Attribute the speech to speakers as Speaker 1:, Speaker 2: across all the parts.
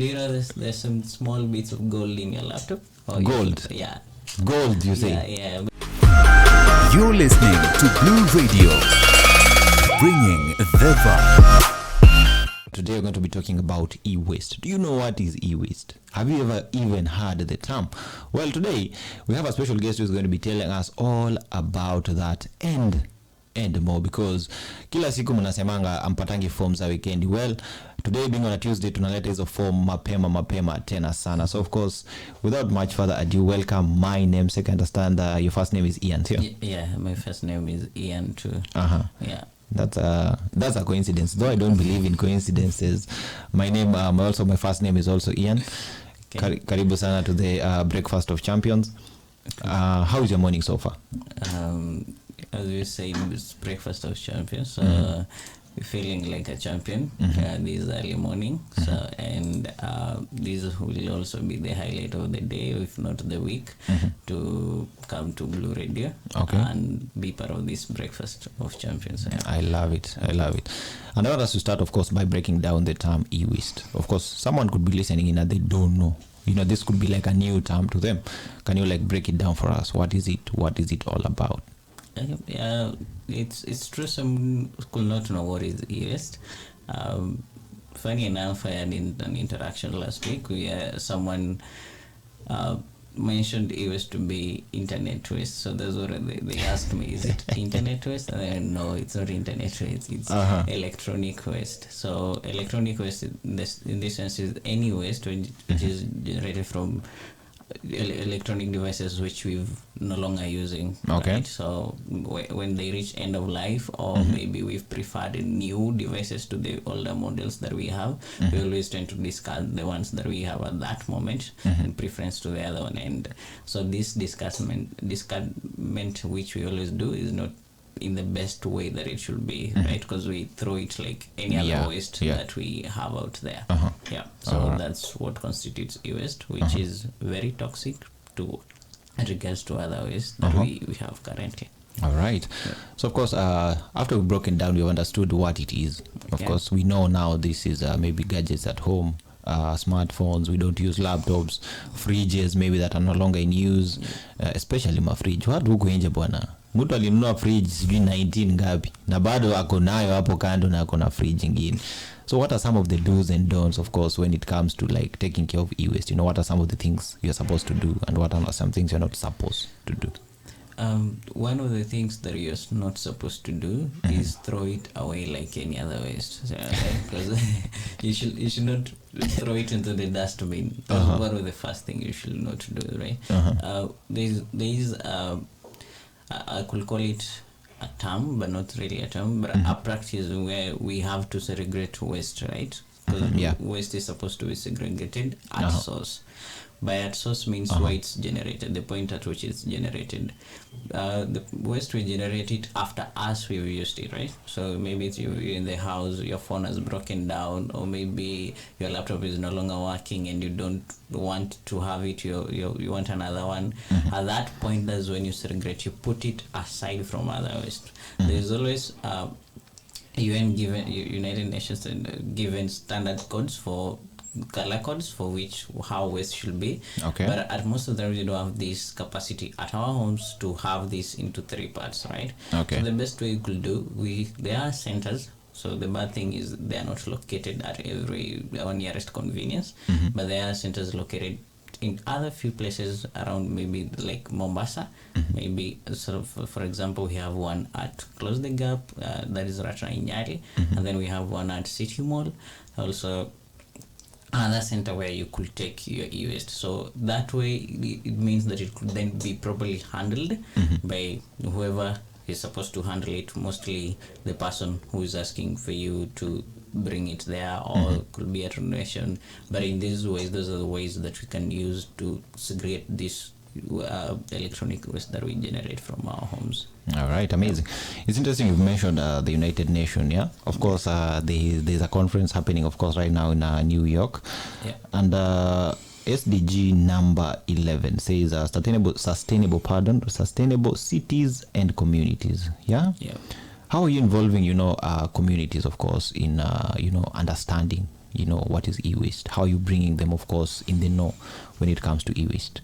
Speaker 1: you know there's some small bits of gold in your laptop?
Speaker 2: Gold?
Speaker 1: Yeah.
Speaker 2: Gold, you say?
Speaker 1: Yeah.
Speaker 3: You're listening to Blue Radio, bringing the vibe.
Speaker 2: Today we're going to be talking about e-waste. Do you know what is e-waste? Have you ever even heard the term? Well, today we have a special guest who's going to be telling us all about that and more, because kila siku mnasemanga ampatangi form za weekend. Well, today being on a Tuesday tunaleta hizo form mapema tena sana. So of course, without much further ado, welcome. My namesake, I understand your first name is Ian too.
Speaker 1: Yeah, my first name is Ian too. Yeah.
Speaker 2: That's a coincidence, though I don't believe in coincidences. My name, also my first name is also Ian. Okay. Karibu sana to the Breakfast of Champions. How is your morning so far?
Speaker 1: As you say, it's Breakfast of Champions. Feeling like a champion this early morning. So and this will also be the highlight of the day, if not the week, to come to Blue Radio and be part of this Breakfast of Champions.
Speaker 2: I love it. And I want us to start, of course, by breaking down the term e-waste. Of course, someone could be listening in and they don't know. You know, this could be like a new term to them. Can you break it down for us? What is it? What is it all about?
Speaker 1: Yeah, it's true. Some could not know what is e-waste. Funny enough, I had an interaction last week where someone mentioned e-waste to be internet waste. So that's what they asked me, is it internet waste? And I no, it's not internet waste. It's electronic waste. So electronic waste in this sense is any waste which is generated from electronic devices which we've no longer using.
Speaker 2: Okay.
Speaker 1: Right? So when they reach end of life, or maybe we've preferred new devices to the older models that we have, we always tend to discard the ones that we have at that moment in preference to the other one. And so this discardment which we always do is not in the best way that it should be, right? Because we throw it like any other waste that we have out there. So that's what constitutes e-waste, which is very toxic to regards to other waste that we have currently.
Speaker 2: All right. So of course, after we've broken down, we've understood what it is. Of course, we know now this is maybe gadgets at home, smartphones. We don't use laptops, fridges maybe that are no longer in use, especially my fridge. Watu huko nje bwana, mtu alinunua fridge sijui 19 ngapi na bado ako nayo hapo kando na ako na fridge nyingine. So what are some of the do's and don'ts, of course, when it comes to taking care of e-waste? You know, what are some of the things you're supposed to do and what are some things you're not supposed to do?
Speaker 1: One of the things that you're not supposed to do is throw it away like any other waste. Because you should not throw it into the dustbin. That's one of the first things you should not do, right? There is I could call it a term, but not really a term, but a practice where we have to segregate waste, right? Because waste is supposed to be segregated at source. By at source means where it's generated, the point at which it's generated. The waste we generate it after us we've used it, right? So maybe it's you're in the house, your phone has broken down, or maybe your laptop is no longer working and you don't want to have it, you want another one. At that point, that's when you segregate, you put it aside from other waste. There's always United Nations given standard codes for color codes for how waste should be. But at most of them we don't have this capacity at our homes to have this into 3 parts, right? So the best way you could do, there are centers. So the bad thing is they are not located at our nearest convenience, but there are centers located in other few places around, maybe like Mombasa. Maybe sort of, for example, we have one at Close the Gap, that is Ratna Inyari, and then we have one at City Mall, also another center where you could take your e-waste. So that way it means that it could then be properly handled by whoever is supposed to handle it, mostly the person who is asking for you to bring it there, or it could be a donation. But in these ways, those are the ways that we can use to segregate this electronic waste that we generate from our homes.
Speaker 2: All right, amazing. It's interesting you've mentioned the United Nations, yeah? Of course, there's a conference happening, of course, right now in New York. And SDG number 11 says sustainable cities and communities, yeah? How are you involving, communities, of course, in, understanding what is e-waste? How are you bringing them, of course, in the know when it comes to e-waste?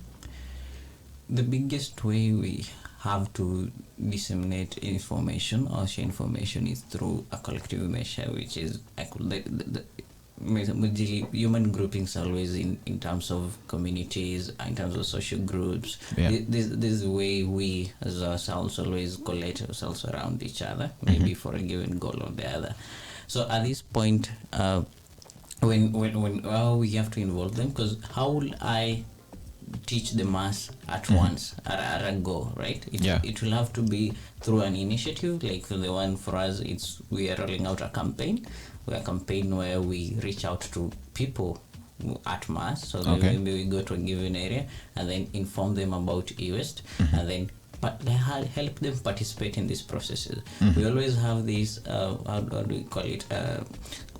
Speaker 1: The biggest way we have to disseminate information or share information is through a collective measure, which is human groupings always in terms of communities, in terms of social groups. This is the way we as ourselves always collate ourselves around each other, maybe for a given goal or the other. So at this point, when we have to involve them, because how will I teach the mass at once, at a go, right? It will have to be through an initiative, like the one for us, we are rolling out a campaign where we reach out to people at mass. So maybe we go to a given area and then inform them about e-waste, and then help them participate in these processes. We always have these how do we call it,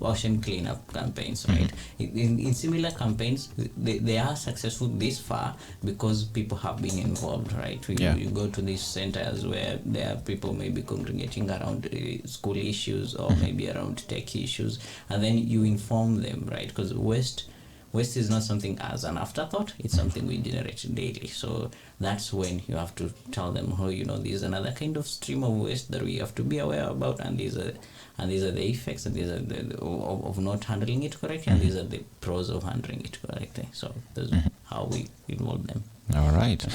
Speaker 1: ocean cleanup campaigns, right? In similar campaigns, they are successful this far because people have been involved, right? You go to these centers where there are people maybe congregating around school issues or maybe around tech issues, and then you inform them, right? Because waste is not something as an afterthought, it's something we generate daily. So that's when you have to tell them, there's another kind of stream of waste that we have to be aware about, and these are the effects, and these are of not handling it correctly, and these are the pros of handling it correctly. So that's how we involve them.
Speaker 2: All right.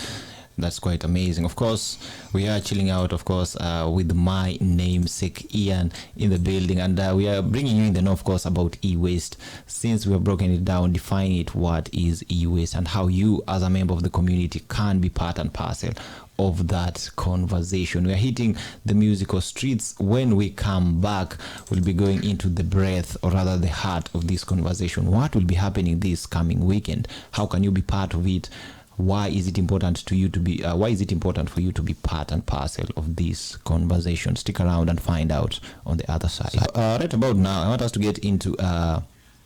Speaker 2: That's quite amazing. Of course, we are chilling out, of course, with my namesake Ian in the building, and we are bringing you in the know, of course, about e-waste. Since we have broken it down, defining it, what is e-waste, and how you, as a member of the community, can be part and parcel of that conversation. We are hitting the musical streets. When we come back, we'll be going into the breadth, or rather the heart of this conversation. What will be happening this coming weekend? How can you be part of it? Why is it important to you to be? Why is it important for you to be part and parcel of this conversation? Stick around and find out on the other side. So, right about now, I want us to get into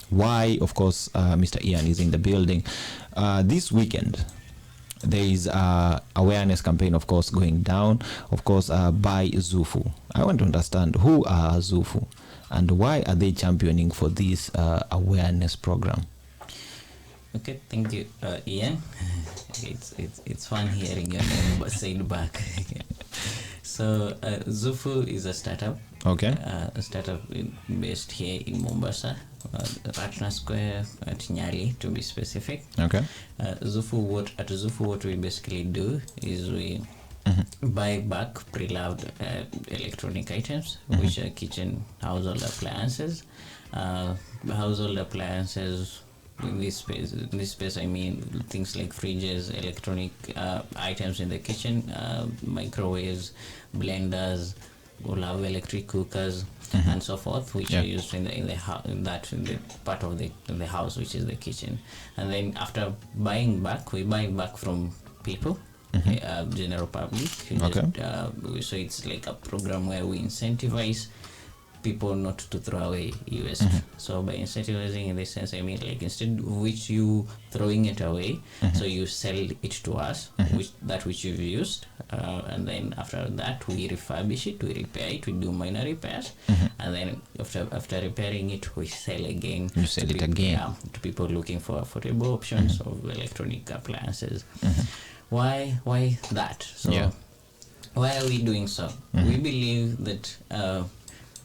Speaker 2: why, of course, Mr. Ian is in the building. This weekend, there is awareness campaign, of course, going down, of course, by ZUFU. I want to understand who are ZUFU and why are they championing for this awareness program?
Speaker 1: Okay, thank you, Ian. It's fun hearing your name but said back. So ZUFU is a startup.
Speaker 2: Okay.
Speaker 1: A startup based here in Mombasa, Ratna Square at Nyali, to be specific.
Speaker 2: Okay.
Speaker 1: ZUFU, what we basically do is we buy back pre-loved electronic items, which are kitchen household appliances. In this space, I mean things like fridges, electronic items in the kitchen, microwaves, blenders, we'll have electric cookers, and so forth, which are used in the part of the house, which is the kitchen. And then after buying back, we buy back from people, general public. So it's like a program where we incentivize people not to throw away e-waste. So by incentivizing, in this sense, I mean like instead of which you throwing it away, so you sell it to us, which you've used, and then after that we refurbish it, we repair it, we do minor repairs, and then after repairing it, we sell again.
Speaker 2: You sell it again
Speaker 1: to people looking for affordable options of electronic appliances. Why that? So why are we doing so? We believe that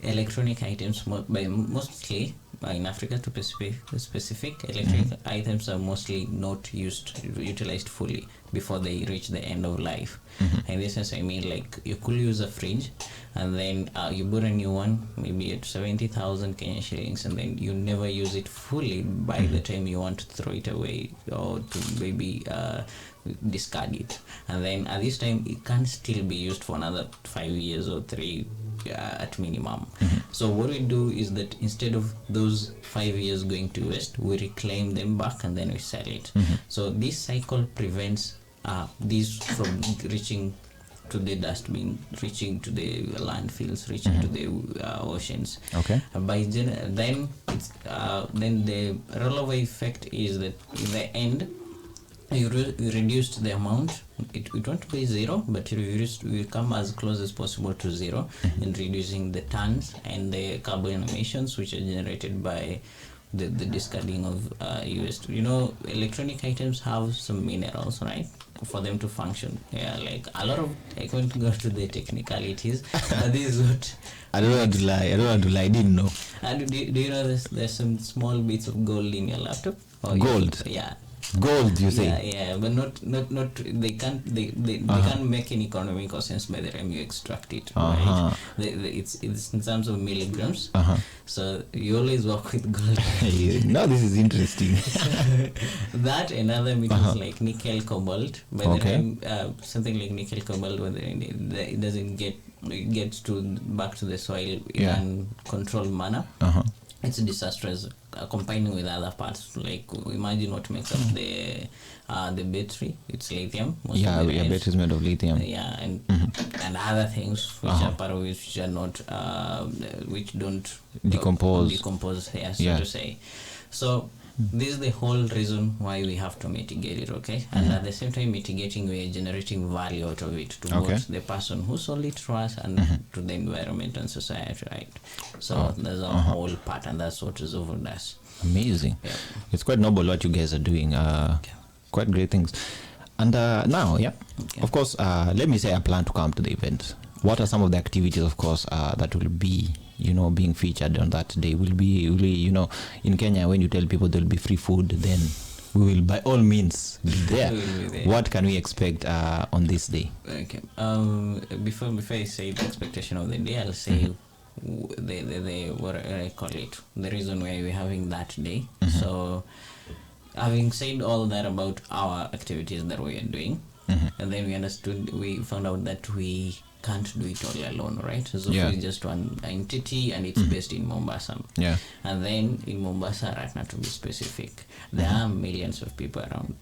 Speaker 1: electronic items, mostly in Africa to be specific, electronic items are mostly not utilized fully before they reach the end of life. In this sense, I mean like you could use a fridge and then you bought a new one, maybe at 70,000 Kenyan shillings, and then you never use it fully by the time you want to throw it away or to maybe discard it. And then at this time, it can still be used for another 5 years or 3 at minimum. So what we do is that instead of those 5 years going to waste, we reclaim them back and then we sell it. So this cycle prevents these from reaching to the dustbin, reaching to the landfills, reaching to the oceans.
Speaker 2: Okay.
Speaker 1: Then the rollover effect is that in the end, you reduced the amount. It won't be zero, but you come as close as possible to zero in reducing the tons and the carbon emissions which are generated by the discarding of waste. Electronic items have some minerals, right, for them to function. Yeah, like a lot of, I can't go to the technicalities, but this is what
Speaker 2: I don't want to lie. I didn't know.
Speaker 1: Do you know there's some small bits of gold in your laptop?
Speaker 2: Gold?
Speaker 1: Yeah.
Speaker 2: Gold, you say?
Speaker 1: Yeah, but not they can't can't make any economical sense by the time you extract it, right? It's in terms of milligrams. So you always work with gold.
Speaker 2: No, this is interesting.
Speaker 1: That and other metals like nickel, cobalt. By the time something like nickel, cobalt, when it doesn't gets back to the soil in a controlled manner. It's disastrous. Combining with other parts, like imagine what makes up the battery. It's lithium.
Speaker 2: Battery is made of lithium.
Speaker 1: And other things which are part of which are not which don't decompose. To say. So this is the whole reason why we have to mitigate it, okay? And at the same time mitigating, we are generating value out of it to both the person who sold it to us and to the environment and society, right? So there's a whole part, and that's what ZUFU does.
Speaker 2: Amazing. It's quite noble what you guys are doing. Quite great things. And now, of course, let me say I plan to come to the event. What are some of the activities, of course, that will be, being featured on that day? Will be, in Kenya, when you tell people there will be free food, then we will by all means be there. What can we expect on this day?
Speaker 1: Okay. Before I say the expectation of the day, I'll say the what I call it, the reason why we're having that day. So, having said all that about our activities that we are doing, and then we found out that we can't do it all alone, right? ZUFU is just one entity, and it's based in Mombasa. And then in Mombasa, right now to be specific, there are millions of people around,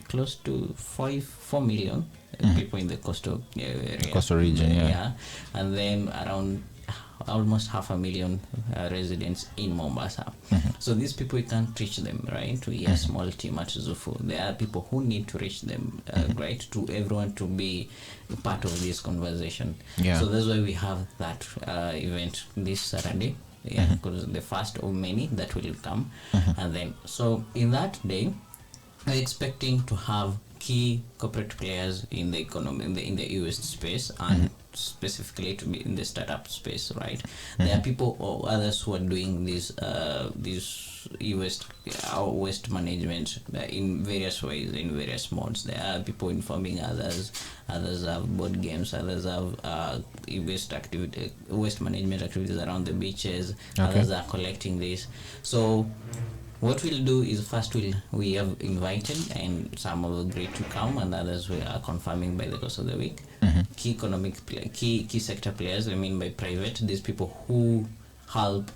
Speaker 1: close to 4 million people in the coastal area.
Speaker 2: Coastal region,
Speaker 1: and then around almost 500,000 residents in Mombasa. So these people, we can't reach them, right? We are a small team at ZUFU. There are people who need to reach them, right? To everyone to be part of this conversation. So that's why we have that event this Saturday. Because the first of many that will come. And then, so in that day, we're expecting to have key corporate players in the economy, in the US space, and specifically to be in the startup space, right? There are people or others who are doing this waste management in various ways, in various modes. There are people informing others have board games, others have waste management activities around the beaches, others are collecting this. So what we'll do is first we have invited, and some of the great to come, and others we are confirming by the course of the week. Key key sector players, I mean by private, these people who help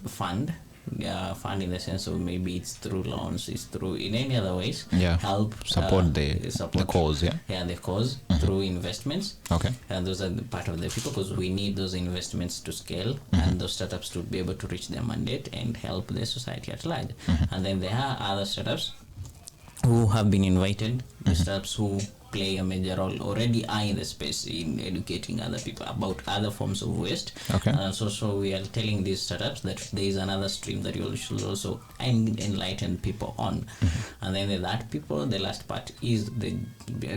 Speaker 1: fund in the sense of maybe it's through loans, it's through in any other ways, help
Speaker 2: support the cause,
Speaker 1: the cause through investments. And those are the part of the people, because we need those investments to scale and those startups to be able to reach their mandate and help the society at large. And then there are other startups who have been invited, the startups who play a major role already are in the space in educating other people about other forms of waste. And so we are telling these startups that there is another stream that you should also enlighten people on. And then the last part is the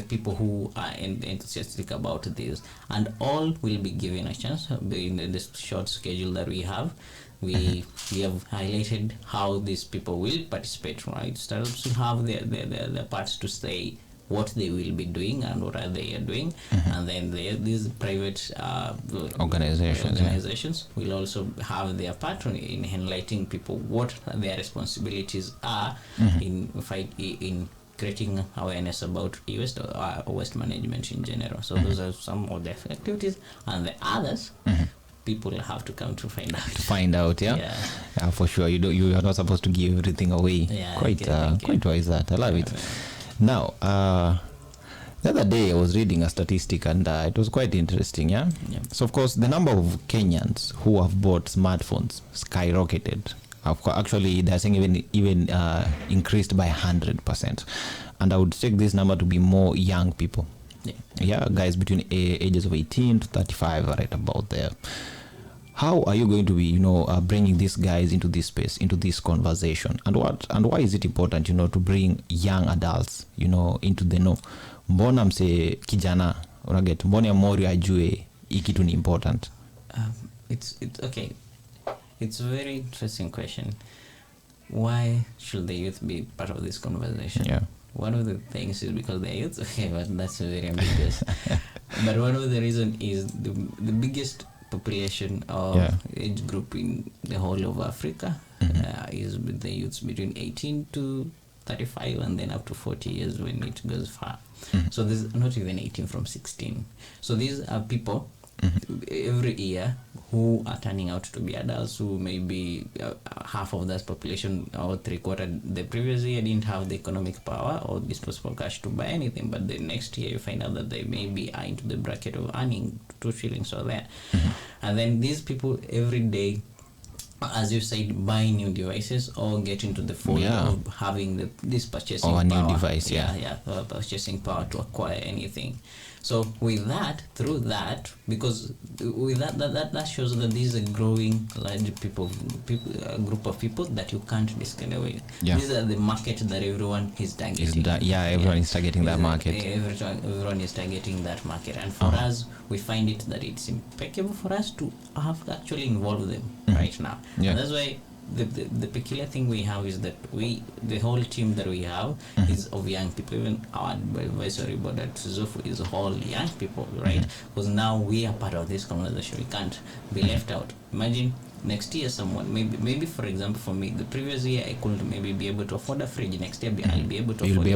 Speaker 1: people who are enthusiastic about this, and all will be given a chance in this short schedule that we have. We have highlighted how these people will participate, right? Startups will have their parts to say what they will be doing and what are they are doing, and then these private organizations will also have their part in enlightening people what their responsibilities are in creating awareness about waste management in general. So those are some of the activities, and the others people have to come to find out.
Speaker 2: For sure. You are not supposed to give everything away. Quite wise that. I love it. Now, the other day I was reading a statistic, and it was quite interesting. So of course the number of Kenyans who have bought smartphones skyrocketed. Actually, they're saying even increased by 100%, and I would take this number to be more young people. Guys between ages of 18 to 35, right about there. how are you going to be, bringing these guys into this space, into this conversation, and why is it important, to bring young adults, into the mbona mse kijana unaget mbona mori ajue ikitu ni important?
Speaker 1: It's okay. It's a very interesting question. Why should the youth be part of this conversation?
Speaker 2: Yeah.
Speaker 1: One of the things is because they're youth. Okay, but that's very ambiguous. But one of the reasons is the biggest population of age group in the whole of Africa is with the youths between 18 to 35 and then up to 40 years when it goes far. So there's not even 18 from 16. So these are people every year who are turning out to be adults who maybe half of that population or 3/4 the previous year didn't have the economic power or disposable cash to buy anything, but the next year you find out that they maybe are into the bracket of earning 2 shillings or that. And then these people every day, as you said, buy new devices or get into the fold of having this purchasing power.
Speaker 2: Or a new device,
Speaker 1: purchasing power to acquire anything. So with that, through that, because with that shows that this is a growing large group of people that you can't discard away.
Speaker 2: Yeah.
Speaker 1: These are the market that everyone is targeting.
Speaker 2: Everyone is targeting that market.
Speaker 1: Everyone is targeting that market, and for us, we find it that it's impeccable for us to have actually involved them right now.
Speaker 2: Yeah.
Speaker 1: And that's why the peculiar thing we have is that the whole team that we have is of young people. Even our advisory board at ZUFU is all young people, right? Because now we are part of this conversation. We can't be left out. Imagine next year someone, maybe for example for me, the previous year I could maybe be able to afford a fridge. Next year I'll be able to afford it.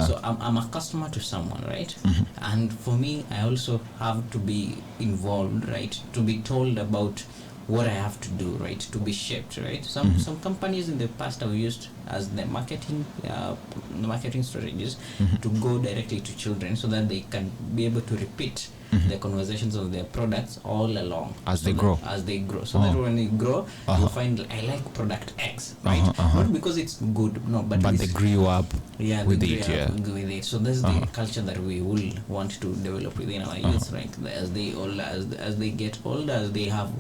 Speaker 1: So I'm a customer to someone, right? And for me, I also have to be involved, right? To be told about what I have to do, right, to be shaped, right? Some companies in the past have used as the marketing strategies to go directly to children so that they can be able to repeat the conversations of their products all along
Speaker 2: as they grow.
Speaker 1: So that when they grow, you find I like product X, right? Not because it's good, no, but
Speaker 2: they grew up with it.
Speaker 1: So that's the culture that we will want to develop within our youth, right? As they get older, as they have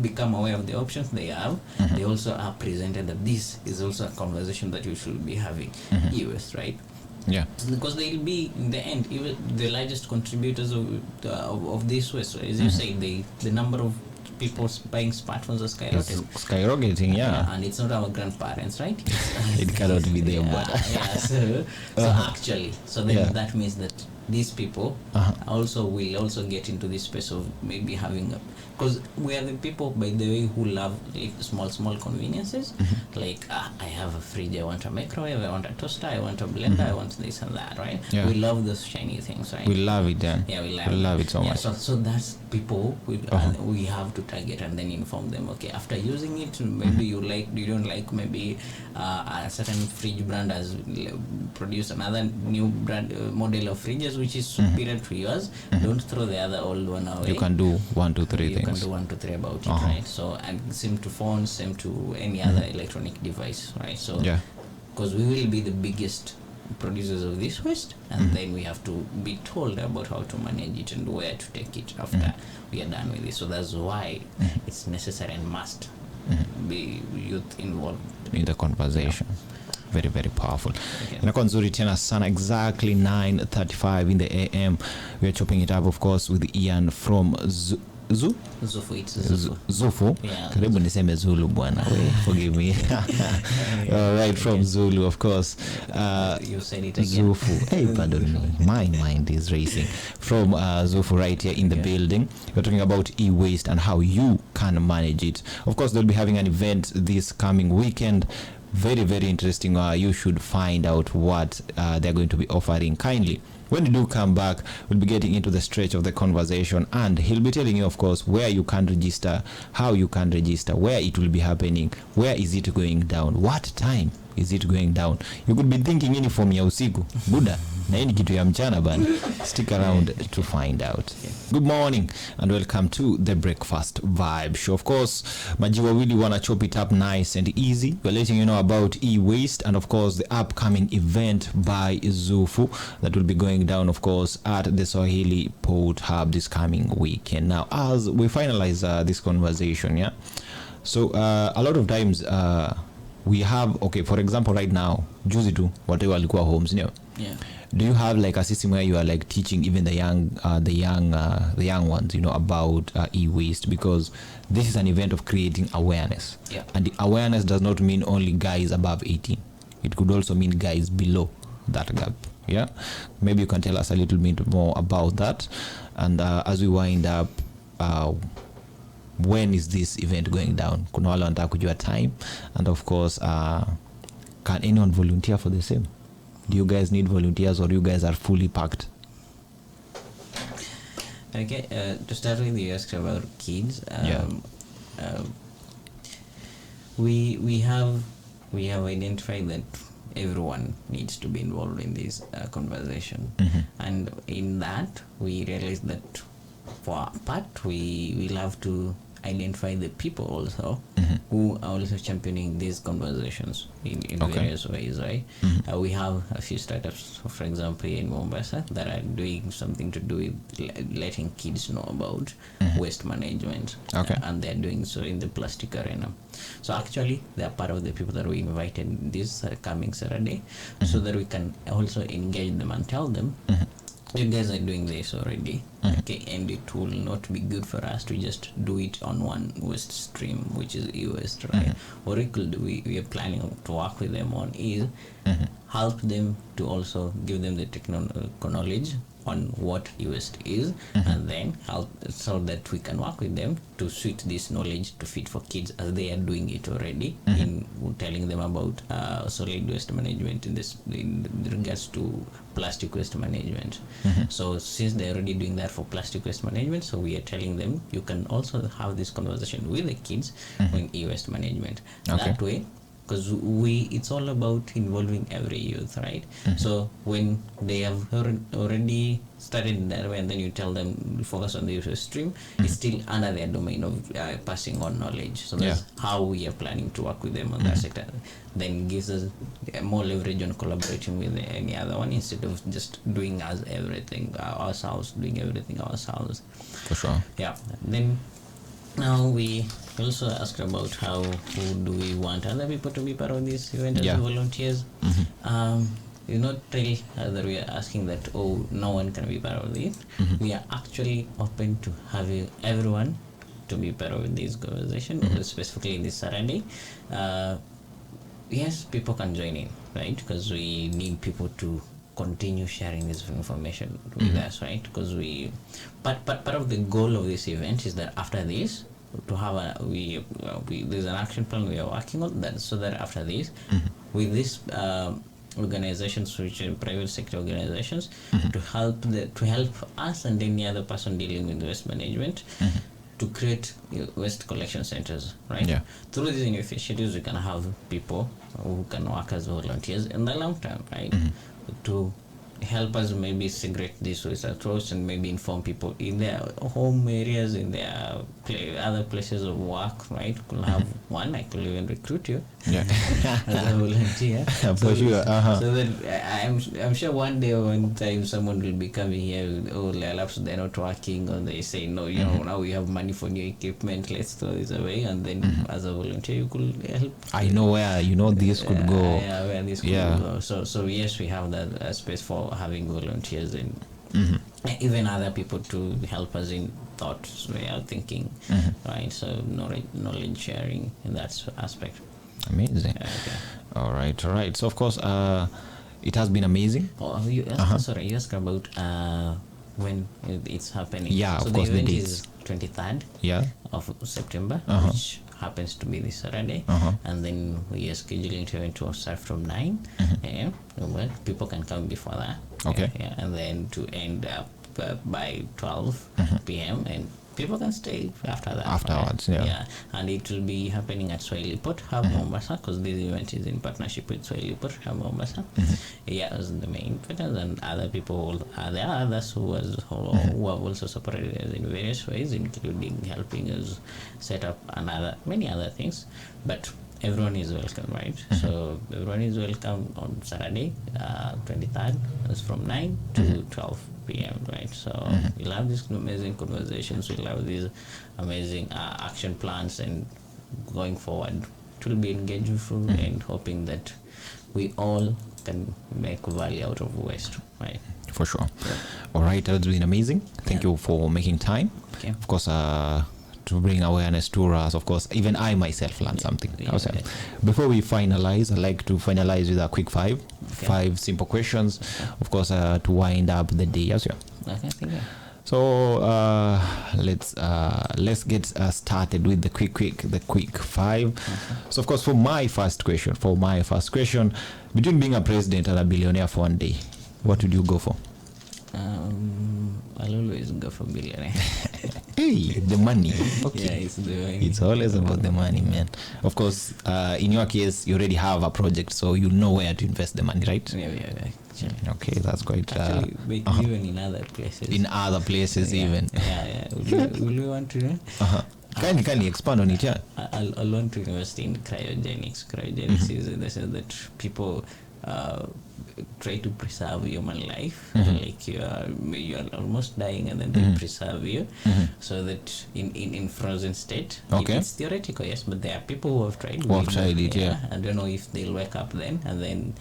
Speaker 1: become aware of the options they have, they also are presented that this is also a conversation that you should be having, youth, right?
Speaker 2: Yeah,
Speaker 1: because they'll be in the end even the largest contributors of this way. So as you say, the number of people buying smartphones are
Speaker 2: skyrocketing.
Speaker 1: And it's not our grandparents, right?
Speaker 2: It cannot be them.
Speaker 1: So actually, then that means that these people will also get into this space of maybe having because we are the people, by the way, who love like small conveniences. Like I have a fridge, I want a microwave, I want a toaster, I want a blender, I want this and that, right? We love those shiny things, right?
Speaker 2: We love it then.
Speaker 1: We
Speaker 2: love it so much.
Speaker 1: So that's people we have to target and then inform them. Okay, after using it, maybe you don't like maybe a certain fridge brand has produced another new brand model of fridges which is superior to yours. Don't throw the other old one away.
Speaker 2: You can do 1, 2, 3 things.
Speaker 1: You can do 1, 2, 3 about it, right? So, and same to phones, same to any other electronic device, right? So, because we will be the biggest producers of this waste, and then we have to be told about how to manage it and where to take it after we are done with it. So that's why it's necessary and must be youth involved
Speaker 2: in the conversation. Very, very powerful. Inakuwa nzuri tena sana. Exactly 9:35 in the AM. We are chopping it up, of course, with Ian from ZUFU. Karibu niseme Zulu bwana. Forgive me. Right, from Zulu, of course.
Speaker 1: You said it again.
Speaker 2: ZUFU. Hey, pardon me. My mind is racing. From ZUFU right here in the building. We're talking about e-waste and how you can manage it. Of course, they'll be having an event this coming weekend. Very, very interesting. You should find out what they're going to be offering. Kindly, when you do come back, we'll be getting into the stretch of the conversation, and he'll be telling you, of course, where you can register, how you can register, where it will be happening, where is it going down, what time is it going down. You could be thinking uniform ya usiku Buddha. Na hii ni kitu ya mchana bana. Stick around to find out. Good morning and welcome to the Breakfast Vibe Show. Of course, majiwa wili wanna chop it up nice and easy. We're letting you know about e-waste and of course the upcoming event by ZUFU that will be going down of course at the Swahili Port Hub this coming weekend. Now, as we finalize this conversation, yeah. So a lot of times we have, okay, for example, right now, juzi tu watu walikuwa homes, you know.
Speaker 1: Yeah.
Speaker 2: Do you have like a system where you are like teaching even the young ones, you know, about e-waste, because this is an event of creating awareness.
Speaker 1: Yeah.
Speaker 2: And the awareness does not mean only guys above 18. It could also mean guys below that gap. Yeah. Maybe you can tell us a little bit more about that. And as we wind up, when is this event going down? Kuna wale wanataka kujua time, and of course can anyone volunteer for the same? Do you guys need volunteers or you guys are fully packed?
Speaker 1: Okay, to start with, you asked about kids. We have identified that everyone needs to be involved in this conversation, and in that we realized that for our part we love to identify the people also who are also championing these conversations in various ways, right? We have a few startups, for example, in Mombasa that are doing something to do with letting kids know about waste management, and they're doing so in the plastic arena. So actually they are part of the people that we invited this coming Saturday, so that we can also engage them and tell them, you guys are doing this already, okay, and it will not be good for us to just do it on one waste stream, which is e-waste, right? What we are planning to work with them on is help them to also give them the technical knowledge on what e-waste is, and then help so that we can work with them to suit this knowledge to fit for kids as they are doing it already, in telling them about solid waste management in regards to plastic waste management. So since they're already doing that for plastic waste management, so we are telling them you can also have this conversation with the kids on e-waste management. That way, because it's all about involving every youth, right? So when they have already started in that way, and then you tell them focus on the user stream, it's still under their domain of passing on knowledge. So that's how we are planning to work with them on that sector. Then gives us more leverage on collaborating with any other one, instead of just doing everything ourselves.
Speaker 2: For sure.
Speaker 1: Yeah. Then now we also asked about who do we want other people to be part of this event as volunteers. It's not really that we are asking that no one can be part of it. We are actually open to having everyone to be part of this conversation, specifically this Saturday. Yes, people can join in, right? Because we need people to continue sharing this information with us, right? Because part of the goal of this event is that after this, to have there's an action plan we are working on, that so that after this, with this organizations, which are private sector organizations, to help us and any other person dealing with waste management, to create waste collection centers, right? Through these initiatives, we can have people who can work as volunteers in the long term, right? To help us maybe segregate this waste approach, and maybe inform people in their home areas, in their other places of work, right? Could have one, I could even recruit you as a volunteer.
Speaker 2: For sure.
Speaker 1: So that I'm sure one time someone will be coming here with, their laptops, they're not working, or they say, no, now we have money for new equipment, let's throw this away, and then as a volunteer you could help.
Speaker 2: I know where this could go.
Speaker 1: Where this could go. So yes, we have that space for having volunteers and even other people to help us in thoughts, way of thinking, right? So knowledge sharing in that aspect.
Speaker 2: Amazing. All right. So of course, it has been amazing.
Speaker 1: You asked about when it's happening.
Speaker 2: Yeah,
Speaker 1: so
Speaker 2: of course,
Speaker 1: the event is 23rd of September, which happens to be this Saturday, and then we are scheduling to start from 9 a.m. Well, people can come before that. And then to end up by 12 p.m. and people can stay
Speaker 2: afterwards.
Speaker 1: Right?
Speaker 2: Yeah,
Speaker 1: and it will be happening at Swahili Port Hub Mombasa, because this event is in partnership with Swahili Port Hub Mombasa. Yeah, as the main partners, and other people. There are others who have also supported us in various ways, including helping us set up many other things. But everyone is welcome, right? So everyone is welcome on Saturday, 23rd. It's from 9 to 12 p.m. right? So we'll have these amazing conversations. We'll have these amazing action plans, and going forward, it will be engageful and hoping that we all can make value out of waste, right?
Speaker 2: For sure. All right, that's been amazing. Thank you for making time.
Speaker 1: Okay.
Speaker 2: Of course, to bring awareness to us. Of course, even I myself learned something. Before we finalize, I'd like to finalize with a quick five simple questions. Of course, to wind up the day as well.
Speaker 1: Okay, thank you.
Speaker 2: So let's get started with the quick five. So of course, for my first question, between being a president and a billionaire for one day, what would you go for?
Speaker 1: I'll always go for billionaire.
Speaker 2: Hey, the money. Okay.
Speaker 1: Yeah, it's the money.
Speaker 2: It's always about the money, man. Of course, in your case, you already have a project, so you know where to invest the money, right?
Speaker 1: Yeah. Sure.
Speaker 2: Okay, that's quite.
Speaker 1: Actually, even in other places.
Speaker 2: In other places, even.
Speaker 1: Yeah. Will you want to know?
Speaker 2: Can you expand on it? Yeah.
Speaker 1: I'll want to invest in cryogenics. Cryogenics is in the sense that people try to preserve human life, like you are almost dying, and then they preserve you, so that in frozen state.
Speaker 2: Okay.
Speaker 1: It's theoretical, yes, but there are people who have tried.
Speaker 2: Yeah.
Speaker 1: I don't know if they'll wake up then, and then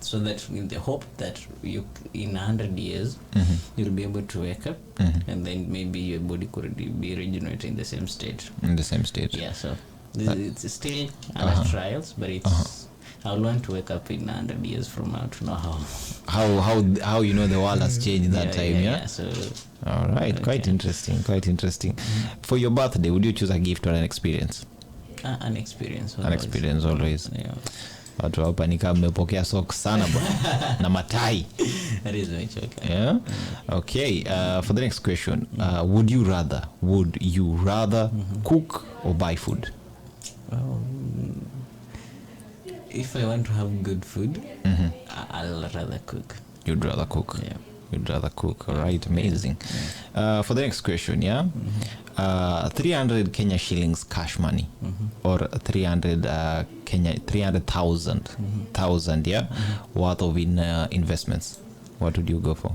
Speaker 1: so that in the hope that you in 100 years you'll be able to wake up, and then maybe your body could be regenerated in the same state. Yeah. So it's still under trials, but it's. I want to wake up in 100 years from now to know
Speaker 2: how you know the world has changed in that time. Yeah.
Speaker 1: So
Speaker 2: all right, quite interesting. For your birthday, would you choose a gift or an experience?
Speaker 1: An experience.
Speaker 2: An experience always.
Speaker 1: Yeah.
Speaker 2: Watu hapa ni kama mmepokea socks sana bwana na matai.
Speaker 1: That is very okay.
Speaker 2: Yeah. Okay. For the next question, would you rather cook or buy food?
Speaker 1: Well, if I want to have good food, I'll rather cook.
Speaker 2: You'd rather cook.
Speaker 1: Yeah.
Speaker 2: You'd rather cook. All right, amazing. For the next question, 300 Kenya shillings cash money, or 300,000 worth of investments. What would you go for?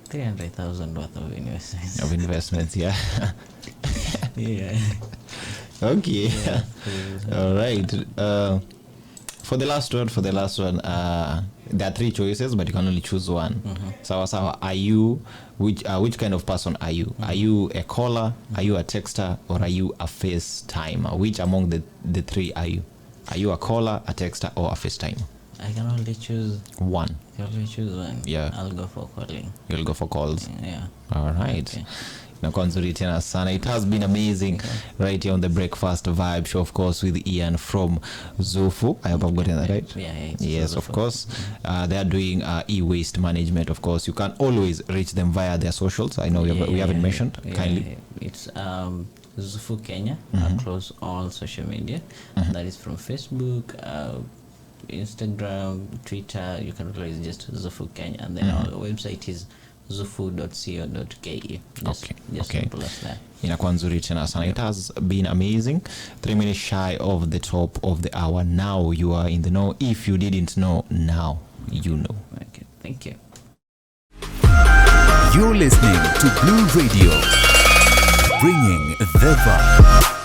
Speaker 1: 300,000 worth of investments.
Speaker 2: Of investments, yeah.
Speaker 1: Yeah.
Speaker 2: Okay. Yeah. All right. For the last one, there are three choices, but you can only choose one. So, are you which kind of person are you? Are you a caller? Are you a texter? Or are you a FaceTimer? Which among the three are you? Are you a caller, a texter, or a FaceTimer?
Speaker 1: I can only choose
Speaker 2: one. Yeah.
Speaker 1: I'll go for calling.
Speaker 2: You'll go for calls.
Speaker 1: Yeah.
Speaker 2: All right. Okay. It has been amazing right here on the Breakfast Vibe Show, of course, with Ian from ZUFU. I hope I've gotten that right.
Speaker 1: Yeah.
Speaker 2: Yes, of course. They are doing e-waste management. Of course, you can always reach them via their socials. I know we haven't mentioned. Kindly.
Speaker 1: It's ZUFU Kenya across all social media. That is from Facebook, Instagram, Twitter. You can always just ZUFU Kenya, and then our website is zufu.co.ke. Just simple as that.
Speaker 2: Inakuwa nzuri tena sana. It has been amazing. 3 minutes shy of the top of the hour. Now you are in the know. If you didn't know, now you know.
Speaker 1: Okay, thank you.
Speaker 3: You're listening to Blue Radio, bringing the vibe.